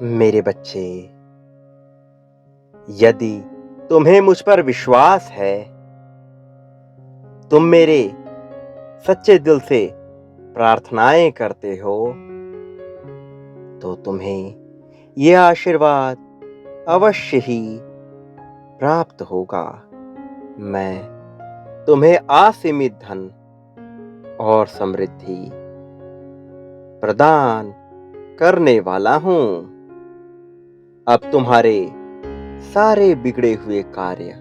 मेरे बच्चे, यदि तुम्हें मुझ पर विश्वास है, तुम मेरे सच्चे दिल से प्रार्थनाएं करते हो, तो तुम्हें यह आशीर्वाद अवश्य ही प्राप्त होगा। मैं तुम्हें असीमित धन और समृद्धि प्रदान करने वाला हूं। अब तुम्हारे सारे बिगड़े हुए कार्य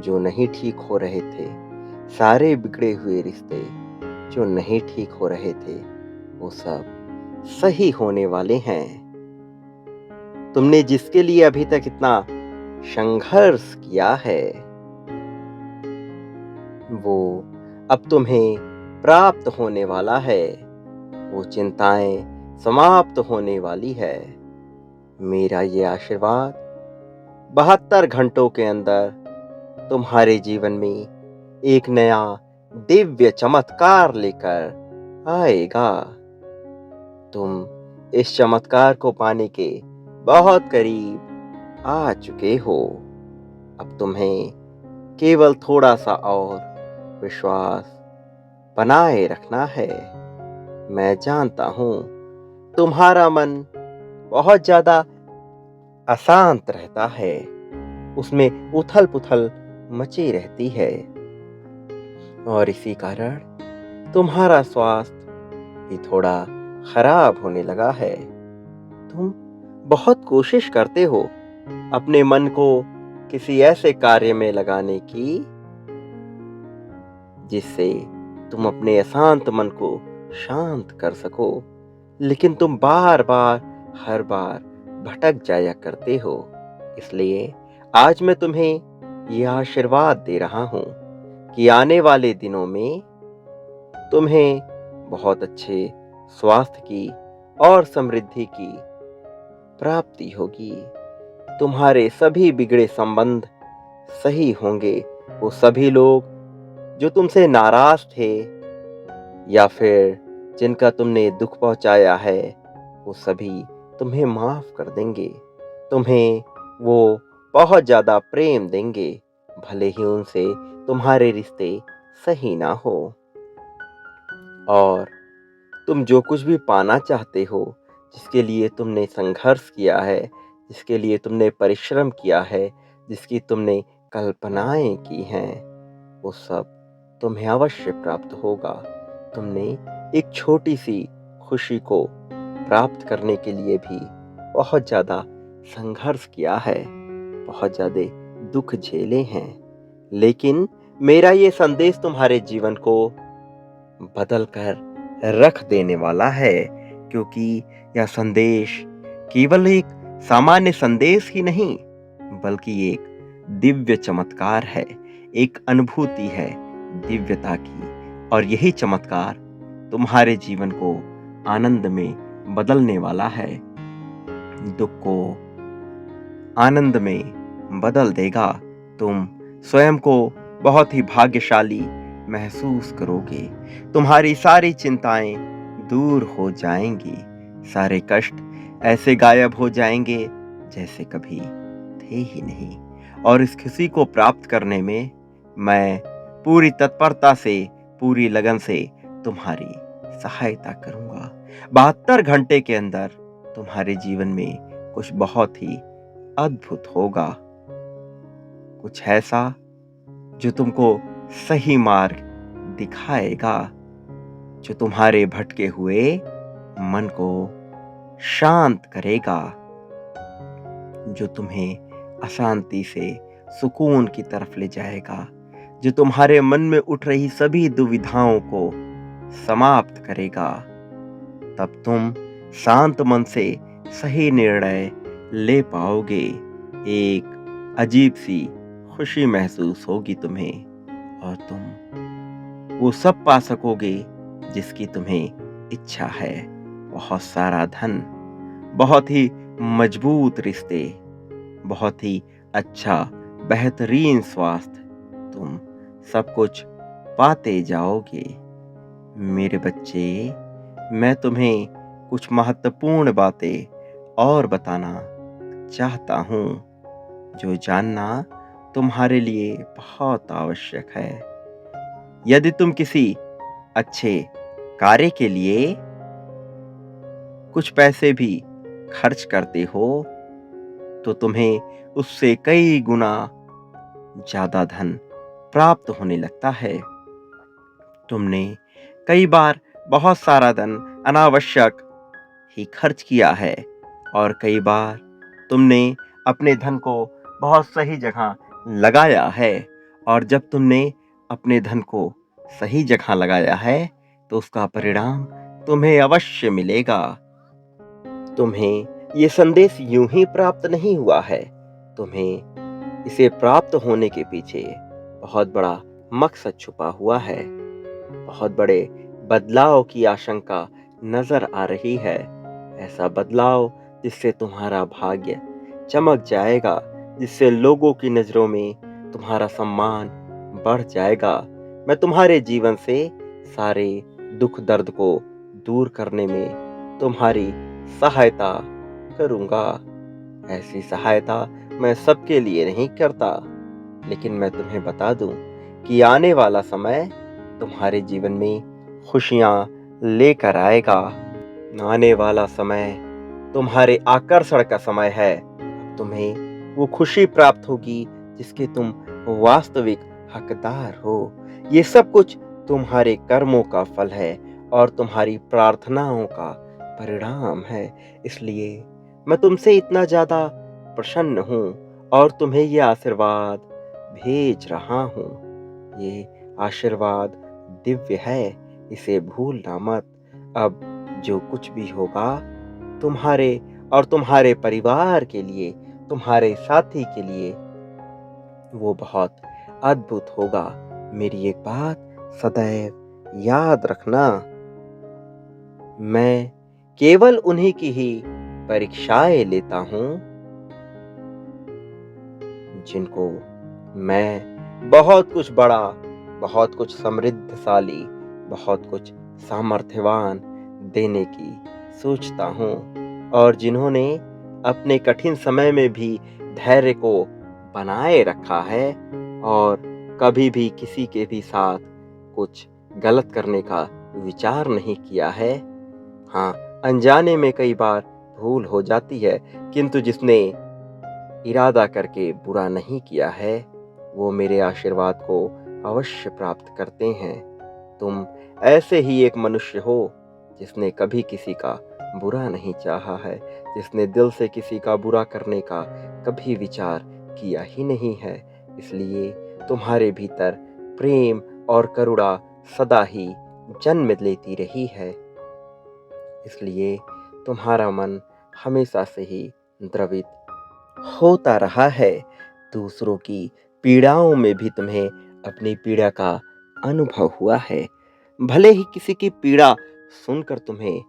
जो नहीं ठीक हो रहे थे, सारे बिगड़े हुए रिश्ते जो नहीं ठीक हो रहे थे, वो सब सही होने वाले हैं। तुमने जिसके लिए अभी तक इतना संघर्ष किया है, वो अब तुम्हें प्राप्त होने वाला है। वो चिंताएं समाप्त होने वाली है। मेरा ये आशीर्वाद 72 घंटों के अंदर तुम्हारे जीवन में एक नया दिव्य चमत्कार लेकर आएगा। तुम इस चमत्कार को पाने के बहुत करीब आ चुके हो। अब तुम्हें केवल थोड़ा सा और विश्वास बनाए रखना है। मैं जानता हूं तुम्हारा मन बहुत ज्यादा अशांत रहता है, उसमें उथल पुथल मची रहती है और इसी कारण तुम्हारा स्वास्थ्य भी थोड़ा खराब होने लगा है। तुम बहुत कोशिश करते हो अपने मन को किसी ऐसे कार्य में लगाने की जिससे तुम अपने अशांत मन को शांत कर सको, लेकिन तुम बार बार हर बार भटक जाया करते हो। इसलिए आज मैं तुम्हें यह आशीर्वाद दे रहा हूं कि आने वाले दिनों में तुम्हें बहुत अच्छे स्वास्थ्य की और समृद्धि की प्राप्ति होगी। तुम्हारे सभी बिगड़े संबंध सही होंगे। वो सभी लोग जो तुमसे नाराज थे या फिर जिनका तुमने दुख पहुंचाया है, वो सभी तुम्हें माफ कर देंगे। तुम्हें वो बहुत ज्यादा प्रेम देंगे, भले ही उनसे तुम्हारे रिश्ते सही ना हो। और तुम जो कुछ भी पाना चाहते हो, जिसके लिए तुमने संघर्ष किया है, जिसके लिए तुमने परिश्रम किया है, जिसकी तुमने कल्पनाएं की हैं, वो सब तुम्हें अवश्य प्राप्त होगा। तुमने एक छोटी सी खुशी को प्राप्त करने के लिए भी बहुत ज्यादा संघर्ष किया है, बहुत ज्यादा दुख झेले हैं, लेकिन मेरा ये संदेश तुम्हारे जीवन को बदल कर रख देने वाला है, क्योंकि यह संदेश केवल एक सामान्य संदेश ही नहीं, बल्कि एक दिव्य चमत्कार है, एक अनुभूति है दिव्यता की। और यही चमत्कार तुम्हारे जीवन को आनंद में बदलने वाला है, दुख को आनंद में बदल देगा। तुम स्वयं को बहुत ही भाग्यशाली महसूस करोगे। तुम्हारी सारी चिंताएं दूर हो जाएंगी, सारे कष्ट ऐसे गायब हो जाएंगे जैसे कभी थे ही नहीं। और इस खुशी को प्राप्त करने में मैं पूरी तत्परता से, पूरी लगन से तुम्हारी सहायता करूंगा। 72 घंटे के अंदर तुम्हारे जीवन में कुछ बहुत ही अद्भुत होगा, कुछ ऐसा जो तुमको सही मार्ग दिखाएगा, जो तुम्हारे भटके हुए मन को शांत करेगा, जो तुम्हें अशांति से सुकून की तरफ ले जाएगा, जो तुम्हारे मन में उठ रही सभी दुविधाओं को समाप्त करेगा। तब तुम शांत मन से सही निर्णय ले पाओगे। एक अजीब सी खुशी महसूस होगी तुम्हें, और तुम वो सब पा सकोगे जिसकी तुम्हें इच्छा है। बहुत सारा धन, बहुत ही मजबूत रिश्ते, बहुत ही अच्छा बेहतरीन स्वास्थ्य, तुम सब कुछ पाते जाओगे। मेरे बच्चे, मैं तुम्हें कुछ महत्वपूर्ण बातें और बताना चाहता हूँ, जो जानना तुम्हारे लिए बहुत आवश्यक है। यदि तुम किसी अच्छे कार्य के लिए कुछ पैसे भी खर्च करते हो, तो तुम्हें उससे कई गुना ज़्यादा धन प्राप्त होने लगता है। तुमने कई बार बहुत सारा धन अनावश्यक ही खर्च किया है और कई बार तुमने अपने धन को बहुत सही जगह लगाया है, और जब तुमने अपने धन को सही जगह लगाया है तो उसका परिणाम तुम्हें अवश्य मिलेगा। तुम्हें ये संदेश यूं ही प्राप्त नहीं हुआ है। तुम्हें इसे प्राप्त होने के पीछे बहुत बड़ा मकसद छुपा हुआ है। बहुत बड़े बदलाव की आशंका नजर आ रही है। ऐसा बदलाव जिससे तुम्हारा भाग्य चमक जाएगा, जिससे लोगों की नजरों में तुम्हारा सम्मान बढ़ जाएगा। मैं तुम्हारे जीवन से सारे दुख दर्द को दूर करने में तुम्हारी सहायता करूंगा। ऐसी सहायता मैं सबके लिए नहीं करता, लेकिन मैं तुम्हें बता दूं कि आने वाला समय तुम्हारे जीवन में खुशियां लेकर आएगा। आने वाला समय तुम्हारे आकर्षण का समय है। अब तुम्हें वो खुशी प्राप्त होगी जिसके तुम वास्तविक हकदार हो। ये सब कुछ तुम्हारे कर्मों का फल है और तुम्हारी प्रार्थनाओं का परिणाम है। इसलिए मैं तुमसे इतना ज्यादा प्रसन्न हूँ और तुम्हें ये आशीर्वाद भेज रहा हूँ। ये आशीर्वाद दिव्य है, इसे भूलना मत। अब जो कुछ भी होगा तुम्हारे और तुम्हारे परिवार के लिए, तुम्हारे साथी के लिए, वो बहुत अद्भुत होगा। मेरी एक बात सदैव याद रखना, मैं केवल उन्हीं की ही परीक्षाएं लेता हूँ जिनको मैं बहुत कुछ बड़ा, बहुत कुछ समृद्धशाली, बहुत कुछ सामर्थ्यवान देने की सोचता हूँ, और जिन्होंने अपने कठिन समय में भी धैर्य को बनाए रखा है और कभी भी किसी के भी साथ कुछ गलत करने का विचार नहीं किया है। हाँ, अनजाने में कई बार भूल हो जाती है, किंतु जिसने इरादा करके बुरा नहीं किया है वो मेरे आशीर्वाद को अवश्य प्राप्त करते हैं। तुम ऐसे ही एक मनुष्य हो जिसने कभी किसी का बुरा नहीं चाहा है, जिसने दिल से किसी का बुरा करने का कभी विचार किया ही नहीं है। इसलिए तुम्हारे भीतर प्रेम और करुणा सदा ही जन्म लेती रही है। इसलिए तुम्हारा मन हमेशा से ही द्रवित होता रहा है। दूसरों की पीड़ाओं में भी तुम्हें अपनी पीड़ा का अनुभव हुआ है। भले ही किसी की पीड़ा सुनकर तुम्हें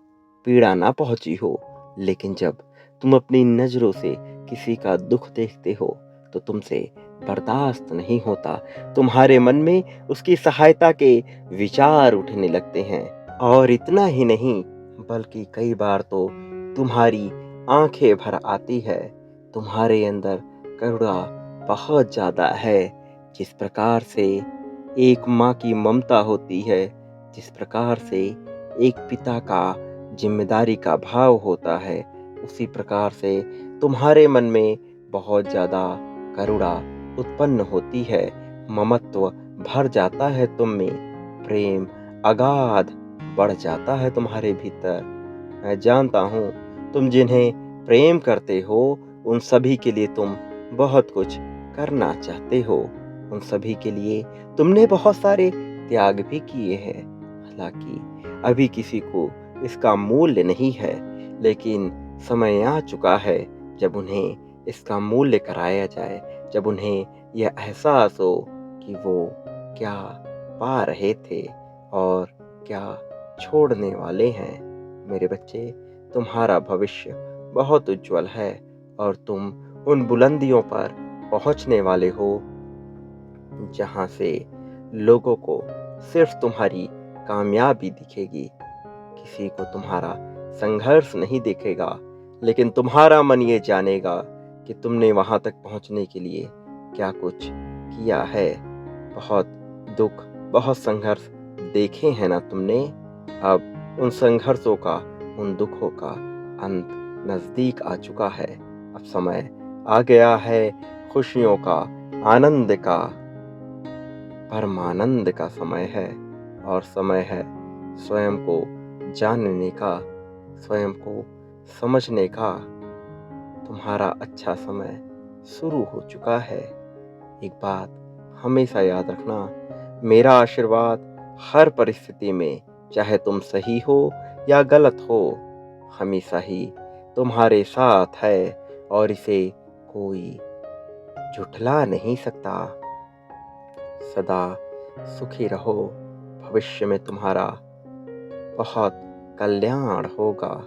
पीड़ा ना पहुंची हो, लेकिन जब तुम अपनी नजरों से किसी का दुख देखते हो तो तुमसे बर्दाश्त नहीं होता। तुम्हारे मन में उसकी सहायता के विचार उठने लगते हैं, और इतना ही नहीं बल्कि कई बार तो तुम्हारी आंखें भर आती है। तुम्हारे अंदर करुणा बहुत ज्यादा है। जिस प्रकार से एक माँ की ममता होती है, जिस प्रकार से एक पिता का जिम्मेदारी का भाव होता है, उसी प्रकार से तुम्हारे मन में बहुत ज्यादा करुणा उत्पन्न होती है। ममत्व भर जाता है तुम में, प्रेम अगाध बढ़ जाता है तुम्हारे भीतर। मैं जानता हूँ तुम जिन्हें प्रेम करते हो उन सभी के लिए तुम बहुत कुछ करना चाहते हो। उन सभी के लिए तुमने बहुत सारे त्याग भी किए हैं। हालांकि अभी किसी को इसका मूल्य नहीं है, लेकिन समय आ चुका है जब उन्हें इसका मूल्य कराया जाए, जब उन्हें यह एहसास हो कि वो क्या पा रहे थे और क्या छोड़ने वाले हैं। मेरे बच्चे, तुम्हारा भविष्य बहुत उज्जवल है और तुम उन बुलंदियों पर पहुंचने वाले हो जहां से लोगों को सिर्फ तुम्हारी कामयाबी दिखेगी, किसी को तुम्हारा संघर्ष नहीं दिखेगा। लेकिन तुम्हारा मन ये जानेगा कि तुमने वहाँ तक पहुँचने के लिए क्या कुछ किया है। बहुत दुख, बहुत संघर्ष देखे हैं ना तुमने। अब उन संघर्षों का, उन दुखों का अंत नज़दीक आ चुका है। अब समय आ गया है खुशियों का, आनंद का, परमानंद का समय है। और समय है स्वयं को जानने का, स्वयं को समझने का। तुम्हारा अच्छा समय शुरू हो चुका है। एक बात हमेशा याद रखना, मेरा आशीर्वाद हर परिस्थिति में, चाहे तुम सही हो या गलत हो, हमेशा ही तुम्हारे साथ है और इसे कोई झुठला नहीं सकता। सदा सुखी रहो। भविष्य में तुम्हारा बहुत कल्याण होगा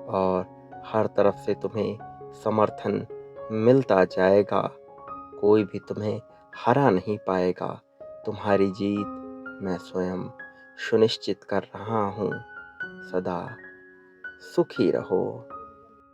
और हर तरफ से तुम्हें समर्थन मिलता जाएगा। कोई भी तुम्हें हरा नहीं पाएगा। तुम्हारी जीत मैं स्वयं सुनिश्चित कर रहा हूँ। सदा सुखी रहो।